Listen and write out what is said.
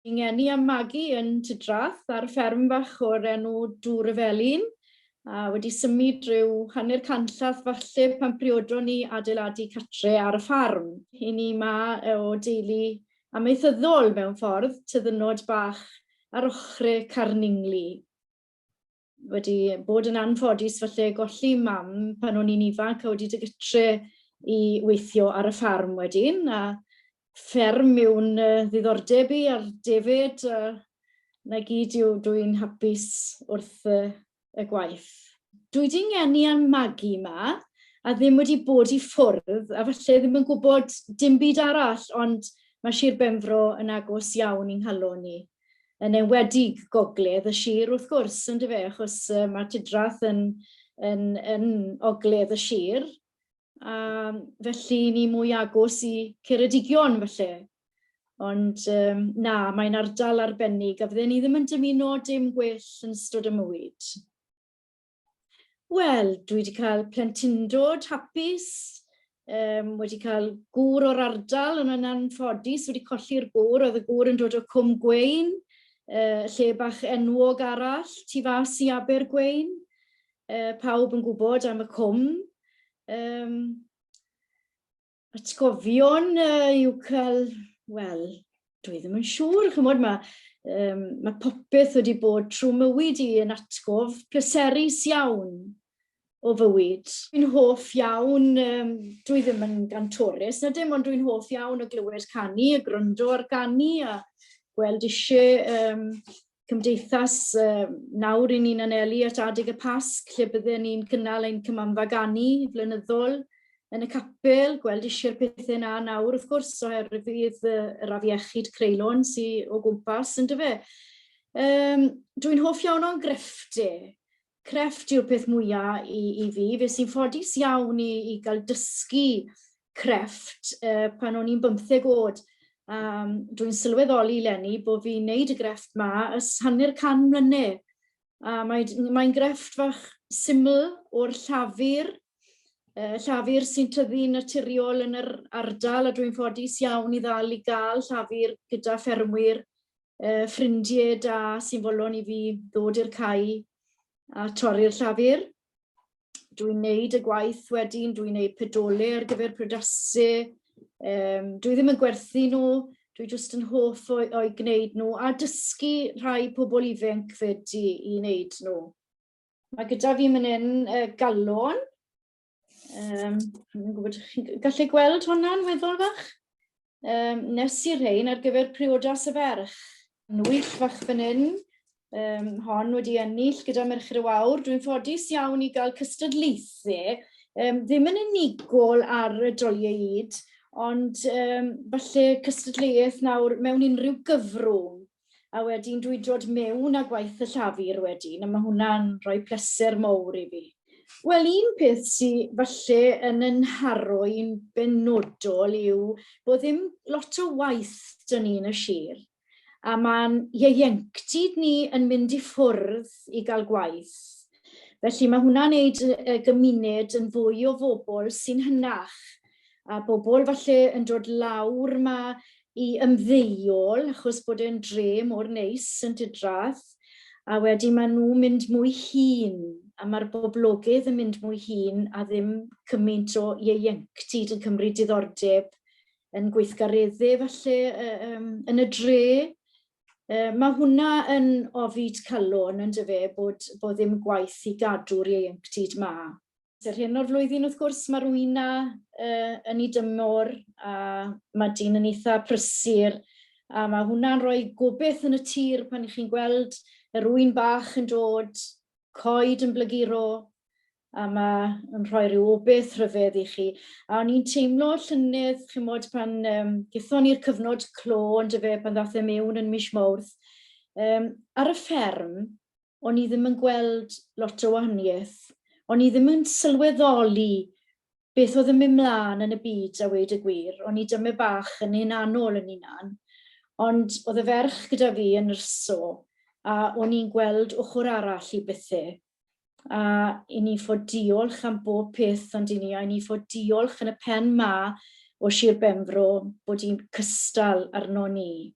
Fi'n ngeni am magu yn Trefdraeth ar fferm bach o'r enw Dŵr y Felin, a wedi symud rhyw hanner canllath falle pan priodon ni adeiladu cartre ar y ffarm. I ni yma o deulu amaethyddol mewn ffordd, tyddynod bach ar ochrau Carningli. Wedi bod yn anffodus falle golli mam pan o'n i'n ifanc a wedi gytre i weithio ar y ffarm wedyn, a fferm yw'n ddiddordeb i ar defyd, na gyd yw dwi'n hapus wrth y gwaith. Dwi wedi ngeni am magu yma, a ddim wedi bod i ffwrdd, a falle ddim yn gwybod dim byd arall, ond mae Sir Benfro yn agos iawn i'n nghalon ni. Yn enwedig gogledd y sir wrth gwrs, yn dyfe, achos mae Trefdraeth yn ogledd y sir. Felly ni mwy agos i Ceredigion falle. Ond na, mae'n ardal arbennig a fydden ni ddim yn dymuno dim gwell yn ystod y mywyd. Wel, dwi wedi cael plentindod hapus, wedi cael gŵr o'r ardal yn anffodus, wedi colli'r gŵr, oedd y gŵr yn dod o Cwm Gwein, lle bach enwog arall, tu fas i Abergwein. Pawb yn gwybod am y cwm. Atgofion yw cael, wel, dwi ddim yn siŵr, chymod, mae popeth wedi bod trwy mywyd i yn atgof pleserus iawn o fywyd. Dwi'n hoff iawn, dwi ddim yn gantorus, na dim ond dwi'n hoff iawn o glywed canu, a gwrando ar canu, a gweld eisiau cymdeithas nawr i ni'n anelu at adeg y Pasg, lle bydden ni'n cynnal ein cymanfaganu flynyddol yn y capel, gweld eisiau'r pethau yna nawr, wrth gwrs, oherwydd yr afiechyd creulon sy'n o gwmpas, yn dyfe. Dwi'n hoff iawn o'n grefftau. Crefft yw'r peth mwyaf i fi. Fe sy'n ffodus iawn i gael dysgu crefft pan o'n i'n 15 oed. Dwi'n sylweddoli Lenny bod fi'n neud y grefft ma ys hanner 100 mlynedd. Mae'n grefft fach syml o'r llafur, llafur sy'n tyfu naturiol yn yr ardal, a dwi'n ffodus iawn i ddal i gael llafur gyda ffermwyr ffrindiau da sy'n folon i fi ddod i'r cae a torri'r llafur. Dwi'n neud y gwaith wedyn, dwi'n neud pedolau ar gyfer prydasau. Dwi ddim yn gwerthu nhw, dwi jyst yn hoff o'i gwneud nhw a dysgu rhai pobl ifanc fyd i wneud nhw. Mae gyda fi fan hyn galon. Gallu gweld hwnna'n weddol fach? Nes i'r rhain ar gyfer priodas y ferch. Nwyll fach fan hyn, hon wedi ennill gyda Merched y Wawr. Dwi'n ffodus iawn i gael cystadlaethau, ddim yn unigol ar y doliau hyd, ond falle cystadleuaeth nawr mewn unrhyw gyfrwng. A wedyn dwi'n dod mewn â gwaith y llafur wedyn, a mae hwnna'n rhoi pleser mawr i fi. Wel, un peth sy'n falle yn ynharo i'n benodol yw bod ddim lot o waith dyn ni yn y sir. A mae'n ieuenctid ni yn mynd i ffwrdd i gael gwaith. Felly mae hwnna'n neud y gymuned yn fwy o bobl sy'n hynach. A bobl falle yn dod lawr yma i ymddeuol, achos bod e'n dre mor neis yn Trefdraeth. A wedyn maen nhw'n mynd mwy hŷn, a mae'r boblogydd yn mynd mwy hŷn a ddim cymaint o ieuenctid yn cymryd diddordeb yn gweithgareddau falle yn y dre. Mae hwnna yn ofid calon yn dyfe bod ddim gwaith i gadw'r ieuenctid ma. Yr hyn o'r flwyddyn wrth gwrs mae rwyna yn ei dymor a mae dyn yn eitha prysur a mae hwnna'n rhoi gobeith yn y tir pan ych chi'n gweld y rwyn bach yn dod, coed yn blaguro, a mae'n rhoi rhyw obaith rhyfedd i chi. A o'n i'n teimlo llynedd, chymod, pan gethon ni'r cyfnod clo, ond dyfe, pan ddath e mewn yn mis Mawrth. Ar y fferm, o'n i ddim yn gweld lot o wahaniaeth. O'n i ddim yn sylweddoli beth oedd yn mynd mlaen yn y byd a weud y gwir. O'n i dyma bach yn hunanol yn unan. Ond oedd y ferch gyda fi yn nyrsio, a o'n i'n gweld ochr arall i bethau. A i ni fod diolch am bob peth ond i ni, a i ni fod diolch yn y pen ma o Sir Benfro bod hi'n cystal arno ni.